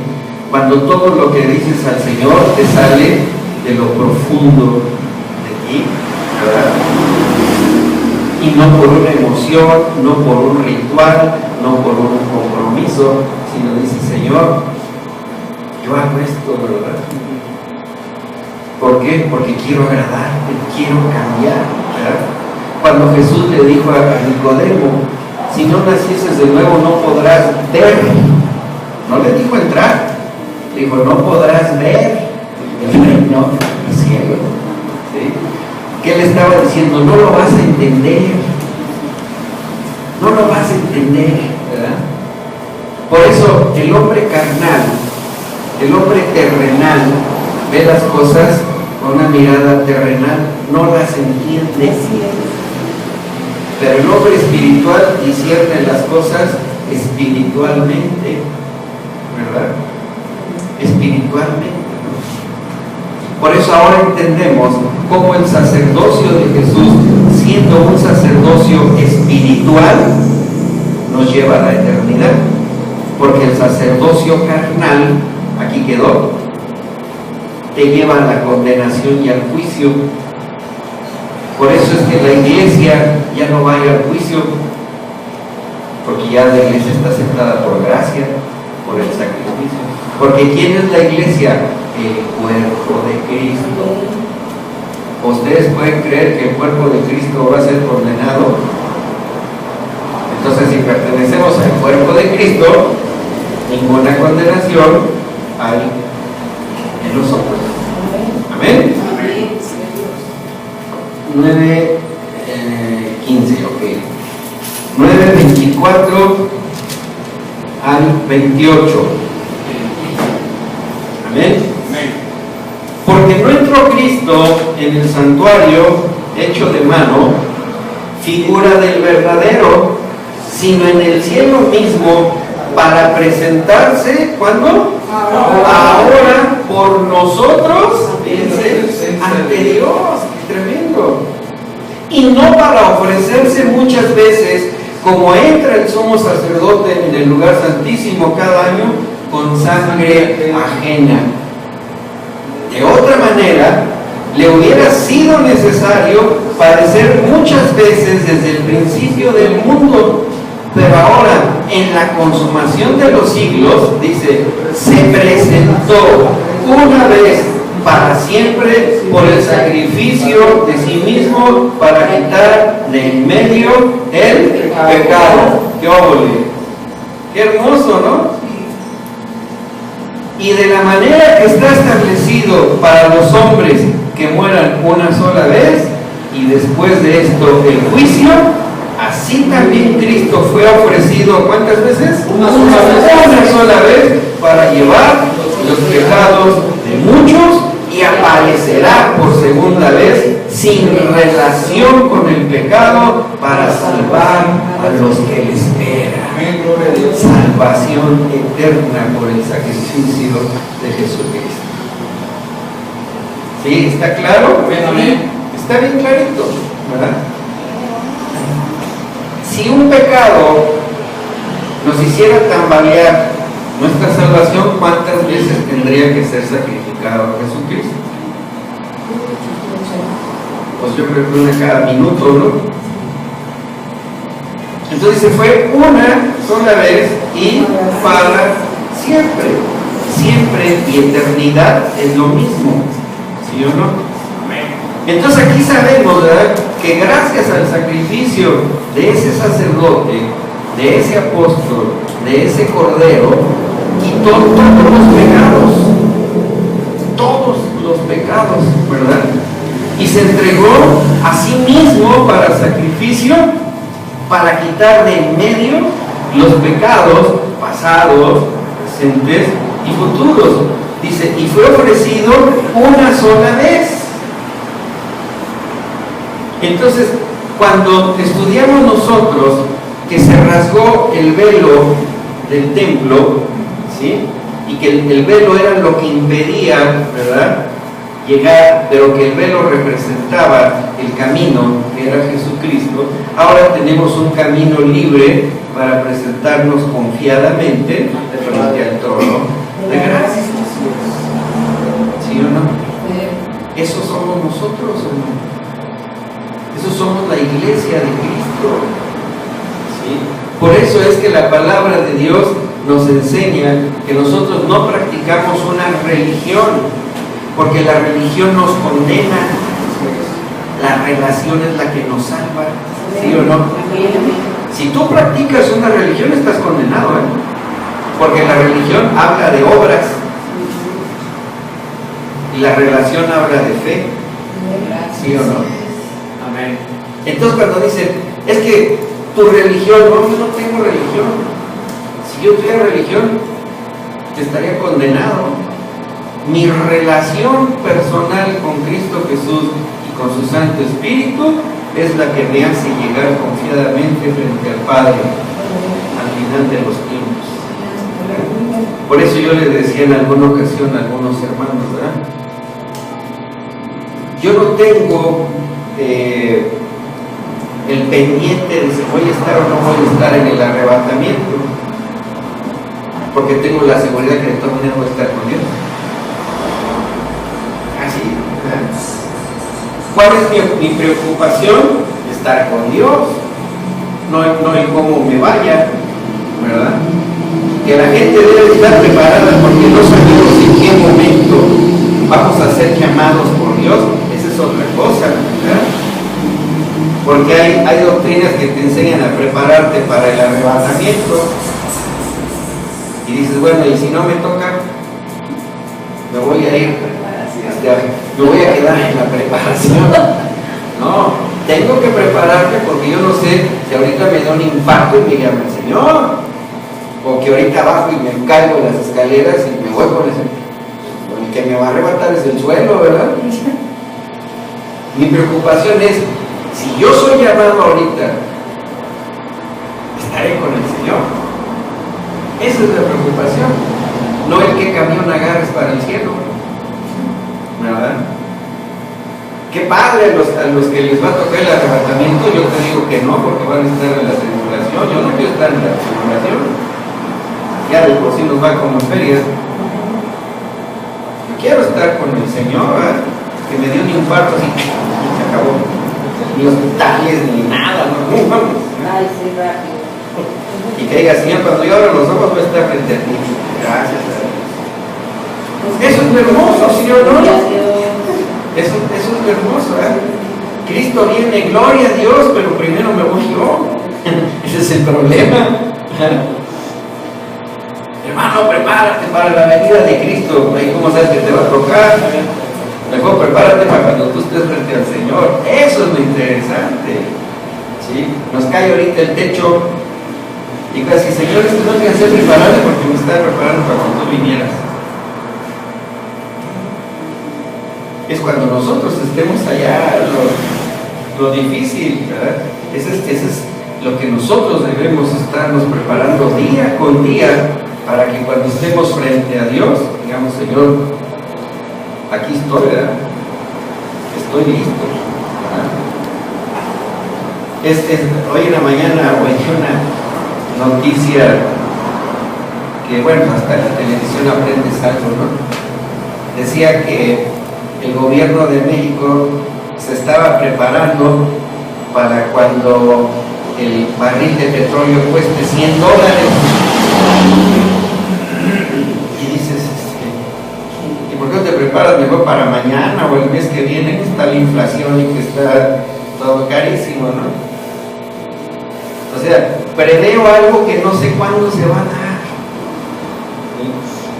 Cuando todo lo que dices al Señor te sale de lo profundo de ti, ¿verdad? Y no por una emoción, no por un ritual, no por un compromiso, sino dices, Señor, yo hago esto, ¿verdad? ¿Por qué? Porque quiero agradarte, quiero cambiar, ¿verdad? Cuando Jesús le dijo a Nicodemo, si no nacieses de nuevo no podrás ver. No le dijo entrar, dijo, no podrás ver el reino del cielo. ¿Sí? ¿Qué le estaba diciendo? No lo vas a entender. No lo vas a entender, ¿verdad? Por eso el hombre carnal, el hombre terrenal, ve las cosas con una mirada terrenal, no las entiende. Pero el hombre espiritual discierne las cosas espiritualmente, ¿verdad? Espiritualmente. Por eso ahora entendemos cómo el sacerdocio de Jesús, siendo un sacerdocio espiritual, nos lleva a la eternidad. Porque el sacerdocio carnal, aquí quedó, te lleva a la condenación y al juicio. Por eso es que la iglesia ya no va a ir al juicio, porque ya la iglesia está aceptada por gracia, por el sacrificio. Porque ¿quién es la iglesia? El cuerpo de Cristo. ¿Ustedes pueden creer que el cuerpo de Cristo va a ser condenado? Entonces, si pertenecemos al cuerpo de Cristo, ninguna condenación hay en nosotros. Amén. 9:15, ok. 9:24 al 28. Amén. Porque no entró Cristo en el santuario hecho de mano, figura del verdadero, sino en el cielo mismo, para presentarse, ¿cuándo? Ahora por nosotros, fíjense, ante Dios. Tremendo. Y no para ofrecerse muchas veces, como entra el sumo sacerdote en el lugar santísimo cada año, con sangre ajena. De otra manera, le hubiera sido necesario padecer muchas veces desde el principio del mundo. Pero ahora, en la consumación de los siglos, dice, se presentó una vez para siempre por el sacrificio de sí mismo para quitar de en medio el pecado. ¡Qué óvole! ¡Qué hermoso!, ¿no? Y de la manera que está establecido para los hombres que mueran una sola vez y después de esto el juicio, así también Cristo fue ofrecido, ¿cuántas veces? Una sola vez para llevar los pecados de muchos y aparecerá por segunda vez sin relación con el pecado para salvar a los que le esperan. Salvación eterna por el sacrificio de Jesucristo. ¿Sí? ¿Está claro? Está bien clarito, ¿verdad? Si un pecado nos hiciera tambalear nuestra salvación, ¿cuántas veces tendría que ser sacrificado Jesucristo? Pues yo creo que una cada minuto, ¿no? Entonces se fue una sola vez y para siempre. Siempre y eternidad es lo mismo, ¿sí o no? Entonces aquí sabemos, ¿verdad?, que gracias al sacrificio de ese sacerdote, de ese apóstol, de ese cordero, quitó todos los pecados, ¿verdad? Y se entregó a sí mismo para sacrificio, para quitar de en medio los pecados pasados, presentes y futuros. Dice, y fue ofrecido una sola vez. Entonces, cuando estudiamos nosotros que se rasgó el velo del templo, ¿sí?, y que el velo era lo que impedía, ¿verdad?, llegar, pero que el velo representaba el camino que era Jesucristo, ahora tenemos un camino libre para presentarnos confiadamente frente al trono de gracia. ¿Sí o no? Eso somos nosotros, hermano. Eso somos la iglesia de Cristo. ¿Sí? Por eso es que la palabra de Dios nos enseña que nosotros no practicamos una religión, porque la religión nos condena. La relación es la que nos salva. ¿Sí o no? Si tú practicas una religión, estás condenado, porque la religión habla de obras y la relación habla de fe. ¿Sí o no? Amén. Entonces cuando dicen, es que tu religión, no, yo no tengo religión. Si yo tuviera religión, estaría condenado. Mi relación personal con Cristo Jesús y con su Santo Espíritu es la que me hace llegar confiadamente frente al Padre al final de los tiempos. Por eso yo les decía en alguna ocasión a algunos hermanos, ¿verdad?, yo no tengo el pendiente de si voy a estar o no voy a estar en el arrebatamiento, porque tengo la seguridad que de todas maneras voy a estar con Dios. Así. ¿Cuál es mi preocupación? Estar con Dios, no el cómo me vaya, ¿verdad? Que la gente debe estar preparada, porque no sabemos en qué momento vamos a ser llamados por Dios. Esa es otra cosa, ¿verdad? Porque hay doctrinas que te enseñan a prepararte para el arrebatamiento y dices, bueno, y si no me toca, me voy a ir, me voy a quedar en la preparación. No, tengo que prepararme, porque yo no sé si ahorita me da un infarto y me llama el Señor, o que ahorita bajo y me caigo en las escaleras y me voy con ese, el que me va a arrebatar es el suelo, ¿verdad? Mi preocupación es, si yo soy llamado ahorita, estaré con el Señor. Esa es la preocupación, no el qué camión agarres para el cielo, ¿verdad? Qué padre a los que les va a tocar el arrebatamiento. Yo te digo que no, porque van a estar en la tribulación. Yo no quiero estar en la tribulación, ya de por sí nos va como en feria. Yo quiero estar con el Señor, ¿verdad?, que me dio un infarto así, se acabó. Ni hospitales, ni nada, no, vamos. Ay, sí, rápido. Y que diga, Señor, cuando yo abro los ojos voy a estar frente a ti. Gracias a Dios. Eso es hermoso, Señor, ¿no? Eso es hermoso, ¿eh? Cristo viene, gloria a Dios, pero primero me voy yo. Ese es el problema. Hermano, prepárate para la venida de Cristo. Ahí cómo sabes que te va a tocar. Mejor prepárate para cuando tú estés frente al Señor. Eso es lo interesante. ¿Sí? Nos cae ahorita el techo y casi, Señor, esto no tiene que ser prepararme porque me está preparando para cuando tú vinieras. Es cuando nosotros estemos allá lo difícil, ¿verdad? Ese es lo que nosotros debemos estarnos preparando día con día, para que cuando estemos frente a Dios, digamos, Señor, aquí estoy, ¿verdad? Estoy listo, ¿verdad? Hoy en la mañana oí una noticia que, bueno, hasta en la televisión aprendes algo, ¿no? Decía que el gobierno de México se estaba preparando para cuando el barril de petróleo cueste $100. Y dices, ¿y por qué no te preparas guardas mejor para mañana o el mes que viene, que está la inflación y que está todo carísimo, ¿no? O sea, preveo algo que no sé cuándo se va a dar.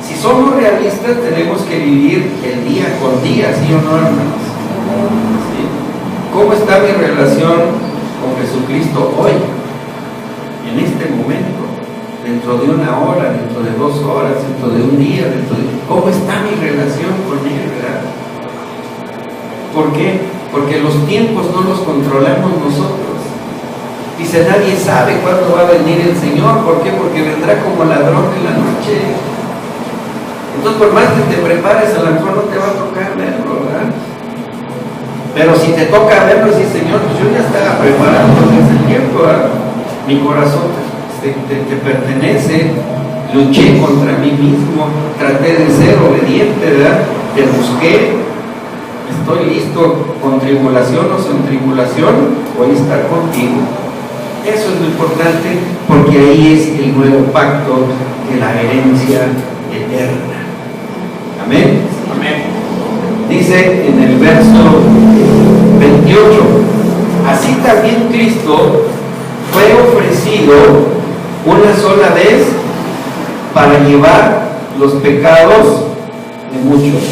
Si somos realistas, tenemos que vivir el día con día, ¿sí o no, hermanos? ¿Sí? ¿Cómo está mi relación con Jesucristo hoy? En este momento, dentro de una hora, dentro de 2 horas, dentro de un día, ¿cómo está mi relación con Él, verdad? ¿Por qué? Porque los tiempos no los controlamos nosotros. Dice, nadie sabe cuándo va a venir el Señor. ¿Por qué? Porque vendrá como ladrón en la noche. Entonces, por más que te prepares, a lo mejor no te va a tocar verlo, ¿verdad? Pero si te toca verlo, sí, Señor, pues yo ya estaba preparado desde el tiempo, ¿verdad? Mi corazón te pertenece, luché contra mí mismo, traté de ser obediente, ¿verdad? Te busqué, estoy listo, con tribulación o sin tribulación, voy a estar contigo. Eso es lo importante, porque ahí es el nuevo pacto de la herencia eterna. Amén. Amén. Dice en el verso 28, así también Cristo fue ofrecido una sola vez para llevar los pecados de muchos.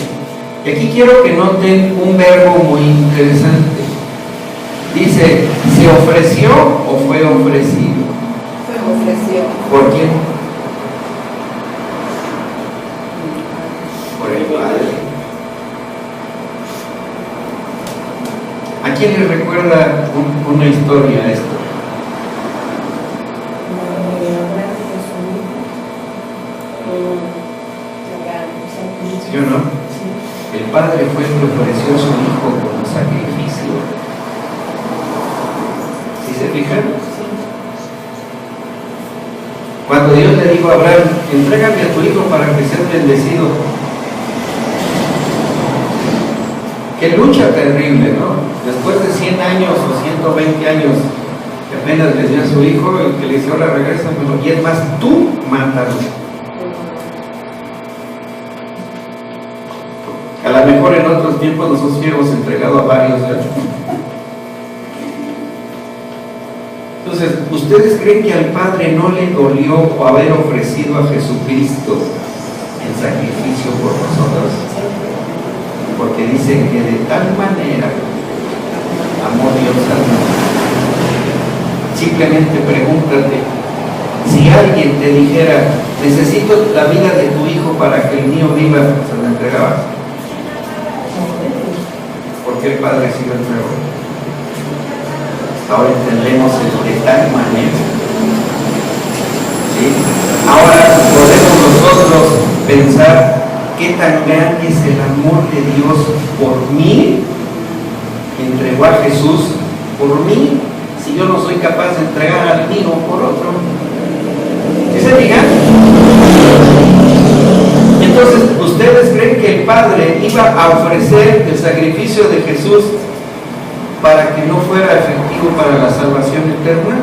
Y aquí quiero que noten un verbo muy interesante. Dice, ¿se ofreció o fue ofrecido? Fue ofrecido. ¿Por quién? Por el Padre. ¿A quién le recuerda una historia esto? ¿Sí o no? El Padre fue el que ofreció a su Hijo como sacrificio. ¿Sí se fijan? Cuando Dios le dijo a Abraham, entrégame a tu Hijo para que seas bendecido. Qué lucha terrible, ¿no? Después de 100 años o 120 años que apenas le dio a su hijo, el que le dice, ahora regrésamelo, y es más, tú mátalo. A lo mejor en otros tiempos nosotros hubiéramos entregado a varios, ¿verdad? Entonces, ¿ustedes creen que al Padre no le dolió haber ofrecido a Jesucristo en sacrificio por nosotros? Porque dice que de tal manera amó Dios al mundo. Simplemente pregúntate, si alguien te dijera, necesito la vida de tu hijo para que el mío viva, ¿se lo entregabas? ¿Por qué el Padre sí lo entregó? Ahora entendemos de tal manera. ¿Sí? Ahora podemos nosotros pensar qué tan grande es el amor de Dios por mí, que entregó a Jesús por mí, si yo no soy capaz de entregar al mío por otro. ¿Sí se fijan? Entonces, ¿ustedes creen que el Padre iba a ofrecer el sacrificio de Jesús para que no fuera efectivo para la salvación eterna?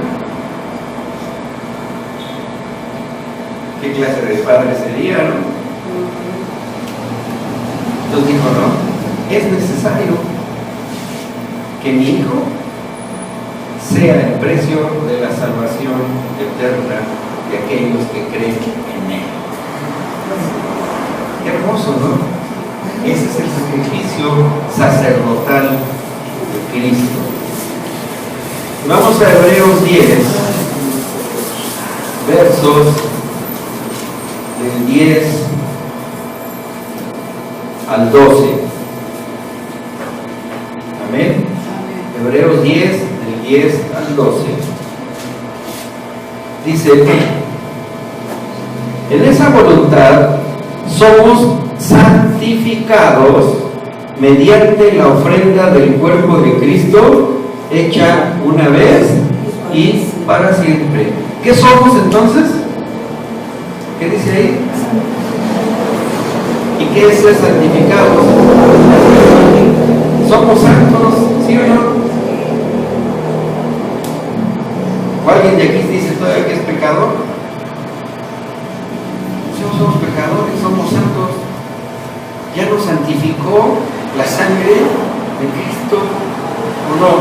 ¿Qué clase de padre sería, no? Entonces dijo, no, es necesario que mi hijo sea el precio de la salvación eterna de aquellos que creen en él. Qué hermoso, ¿no? Ese es el sacrificio sacerdotal de Cristo. Vamos a Hebreos 10, versos del 10 al 12. Amén. Hebreos 10, del 10 al 12. Dice, en esa voluntad somos santificados mediante la ofrenda del cuerpo de Cristo, hecha una vez y para siempre. ¿Qué somos entonces? ¿Qué dice ahí? ¿Y qué es ser santificados? ¿Somos santos? ¿Sí o no? ¿O alguien de aquí dice todavía que es pecador? Sí, somos pecadores, somos santos. ¿Ya nos santificó la sangre de Cristo o no?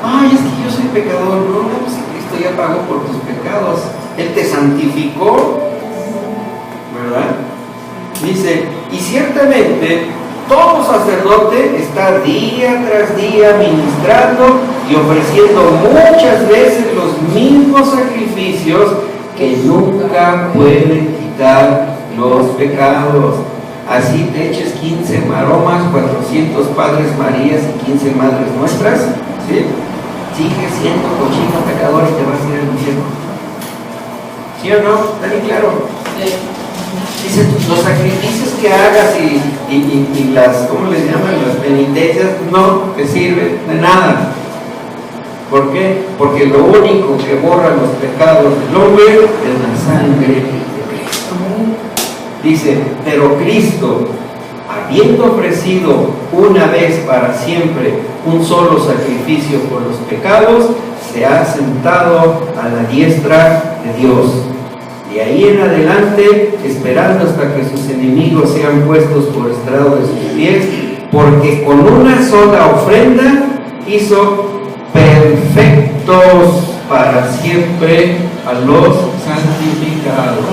Ay, es que yo soy pecador. No, si Cristo ya pagó por tus pecados, Él te santificó, ¿verdad? Dice, y ciertamente todo sacerdote está día tras día ministrando y ofreciendo muchas veces los mismos sacrificios que nunca pueden quitar los pecados. Así te eches 15 maromas, 400 Padres Marías y 15 Madres Nuestras, ¿sí? Sigue siendo cochino pecador y te vas a ir al infierno. ¿Sí o no? ¿Está bien claro? Sí. Dice, los sacrificios que hagas y las, ¿cómo les llaman? Las penitencias, no te sirven de nada. ¿Por qué? Porque lo único que borra los pecados del hombre es la sangre de Cristo. Dice, pero Cristo, habiendo ofrecido una vez para siempre un solo sacrificio por los pecados, se ha sentado a la diestra de Dios. De ahí en adelante, esperando hasta que sus enemigos sean puestos por estrado de sus pies, porque con una sola ofrenda hizo perfectos para siempre a los santificados.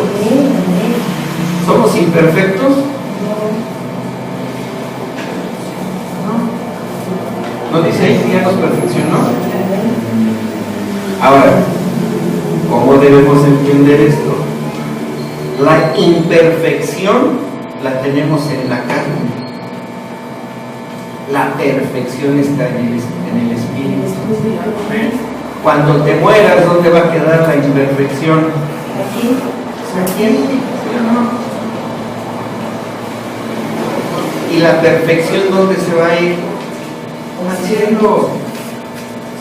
¿Somos imperfectos? ¿No dice ahí que ya nos perfeccionó? Ahora, ¿cómo debemos entender esto? La imperfección la tenemos en la carne. La perfección está en el espíritu. Cuando te mueras, ¿dónde va a quedar la imperfección? Aquí. ¿Sí o no? ¿Y la perfección dónde se va a ir? Al cielo.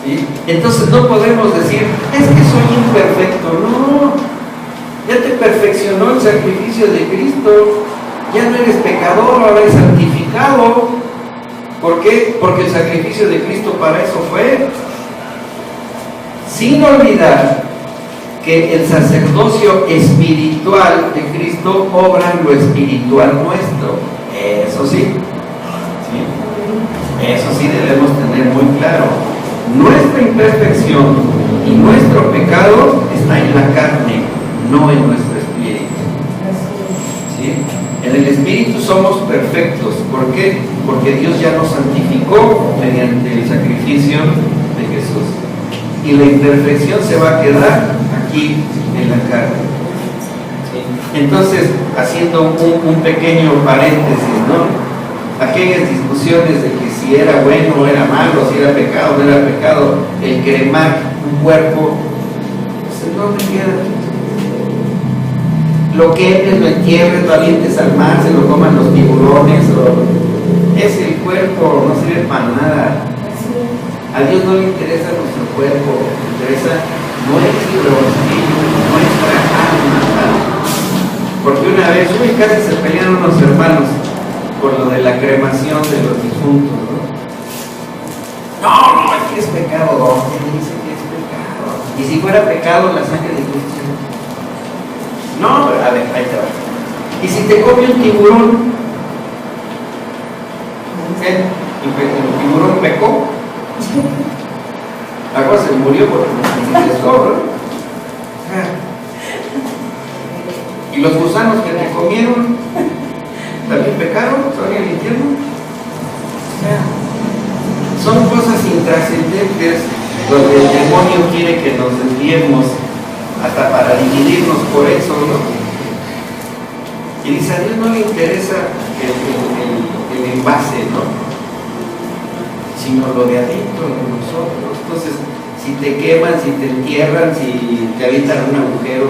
¿Sí? Entonces no podemos decir, es que soy imperfecto. No. Ya te perfeccionó el sacrificio de Cristo. Ya no eres pecador, ahora eres santificado. ¿Por qué? Porque el sacrificio de Cristo para eso fue. Sin olvidar que el sacerdocio espiritual de Cristo obra en lo espiritual nuestro. Eso sí. Eso sí debemos tener muy claro. Nuestra imperfección y nuestro pecado está en la carne, no en nuestro espíritu. ¿Sí? En el espíritu somos perfectos. ¿Por qué? Porque Dios ya nos santificó mediante el sacrificio de Jesús. Y la imperfección se va a quedar aquí en la carne. ¿Sí? Entonces, haciendo un pequeño paréntesis, ¿no? Aquellas discusiones de que si era bueno o era malo, si era pecado o no era pecado, el cremar un cuerpo, pues ¿dónde queda? Lo quemes, lo entierres, lo avientes al mar, se lo coman los tiburones, es el cuerpo, no sirve para nada. A Dios no le interesa nuestro cuerpo, le interesa nuestro espíritu, nuestra alma. Porque una vez, casi se pelearon unos hermanos por lo de la cremación de los difuntos, ¿no? No, es que es pecado, ¿quién dice que es pecado? Y si fuera pecado la sangre de Cristo. No, pero a ver, ahí te va. ¿Y si te come un tiburón? ¿El tiburón pecó? Agua se murió porque se descobra. ¿Y los gusanos que te comieron también pecaron? ¿Están en el infierno? Son cosas intrascendentes donde el demonio quiere que nos desviemos hasta para dividirnos por eso, ¿no? Y dice, a Dios no le interesa el envase, ¿no? Sino lo de adentro de nosotros. Entonces, si te queman, si te entierran, si te avientan un agujero,